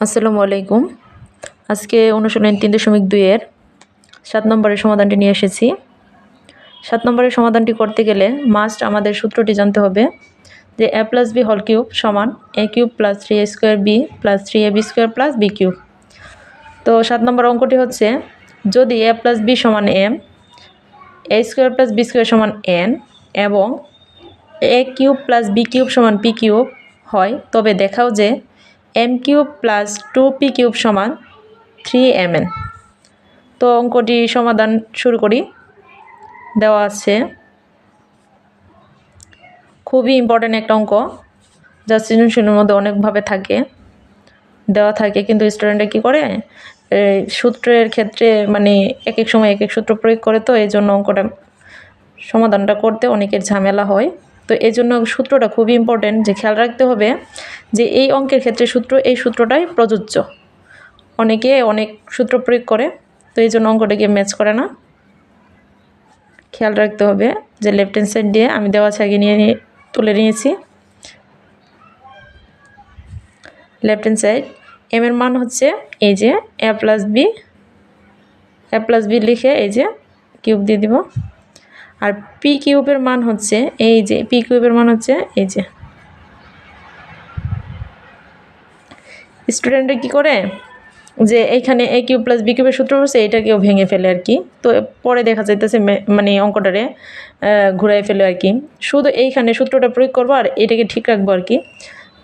আসসালামু আলাইকুম। আজকে অনুশীলন 3.2 এর 7 নম্বরের সমাধানটি নিয়ে এসেছি। 7 নম্বরের সমাধানটি করতে গেলে মাস্ট আমাদের সূত্রটি জানতে হবে যে a + b হোল কিউব সমান a³ + 3a² b + 3ab² + b³ তো 7 নম্বর অঙ্কটি হচ্ছে যদি a + b সমান m, a² + b² সমান n এবং a³ + b³ সমান p³ হয় তবে দেখাও যে m³ + 2p³ সমান 3mn। তো অঙ্কটি সমাধান শুরু করি। দেওয়া আছে, খুবই ইম্পর্টেন্ট একটা অঙ্ক যা সৃজনশীলের মধ্যে অনেকভাবে দেওয়া থাকে, কিন্তু স্টুডেন্টরা কী করে সূত্রের ক্ষেত্রে মানে এক এক সময় এক এক সূত্র প্রয়োগ করে, তো এই জন্য অঙ্কটা সমাধানটা করতে অনেকের ঝামেলা হয়। তো এই জন্য সূত্রটা খুবই ইম্পর্টেন্ট, যে খেয়াল রাখতে হবে যে এই অঙ্কের ক্ষেত্রে এই সূত্রটাই প্রযোজ্য। অনেকে অনেক সূত্র প্রয়োগ করে, তো এই জন্য অঙ্কটাকে ম্যাচ করে না। খেয়াল রাখতে হবে যে লেফট হ্যান্ড সাইড দিয়ে আমি দেওয়া আছে আগে তুলে নিয়েছি। লেফট হ্যান্ড সাইড এম এর মান হচ্ছে এই যে a + b লিখে এই যে কিউব দিয়ে দিব, আর p³ মান হচ্ছে এই যে p³ মান হচ্ছে এই যে। স্টুডেন্টরা কী করে যে এইখানে a³ + b³ সূত্র হচ্ছে এইটাকেও ভেঙে ফেলে আর কি, তো পরে দেখা যাইতেছে মানে অঙ্কটারে ঘুরাই ফেলে আর কি। শুধু এইখানে সূত্রটা প্রয়োগ করবো আর এটাকে ঠিক রাখবো আর কি,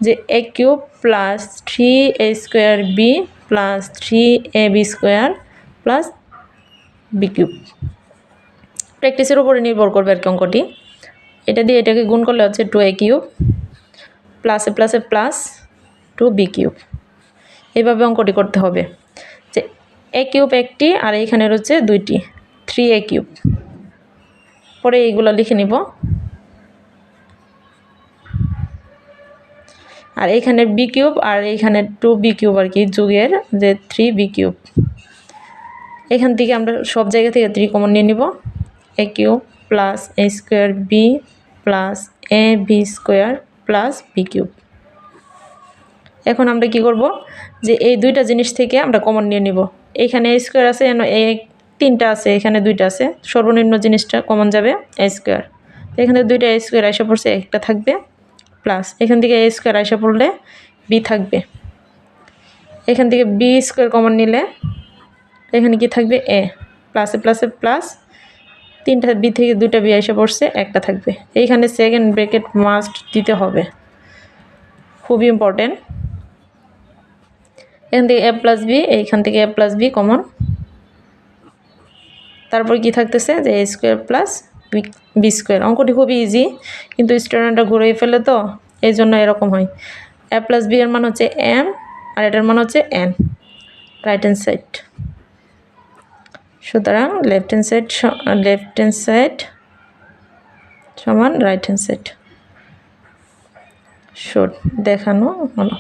যে a³ + 3a² b + 3ab² + b³ প্র্যাকটিসের উপরে নির্ভর করবে আর কি অঙ্কটি। এটা দিয়ে এটাকে গুণ করলে হচ্ছে 2a³ প্লাসে প্লাসে প্লাস 2b³ এইভাবে অঙ্কটি করতে হবে, যে a³ একটি আর এইখানে রয়েছে দুইটি 3a³। পরে এইগুলো লিখে নিব, আর এইখানে b³ আর এইখানে 2b³ আর কি যুগের যে 3b³। এখান থেকে আমরা সব জায়গা থেকে 3 কমন নিয়ে নিব, a³ + a² b + ab² + b³। এখন আমরা কি করব যে এই দুইটা জিনিস থেকে আমরা কমন নিয়ে নিব। এইখানে a² আছে, এই 3টা আছে, এখানে 2টা আছে, সর্বনিম্ন জিনিসটা কমন যাবে a²। এখানে 2টা a² আইসা পড়ছে, একটা থাকবে, প্লাস এখান থেকে a² আইসা পড়লে b থাকবে। এখান থেকে b² কমন নিলে এখানে কি থাকবে a, প্লাসে প্লাসে প্লাস 3টা b থেকে 2টা b আইসা পড়ছে, একটা থাকবে। এইখানে সেকেন্ড ব্র্যাকেট মাস্ট দিতে হবে, খুবই ইম্পর্টেন্ট। এখান থেকে a + b, এইখান থেকে a + b কমন, তারপর কি থাকতেছে যে a² + b²। অঙ্কটি খুবই ইজি, কিন্তু স্টুডেন্টরা ঘুরিয়ে ফেলে, তো এই জন্য এরকম হয়। a + b এর মান হচ্ছে m আর এটার মান হচ্ছে n, রাইট হ্যান্ড সাইড। সুতরাং লেফট হ্যান্ড সাইড সমান রাইট হ্যান্ড সাইড। দেখানো হলো।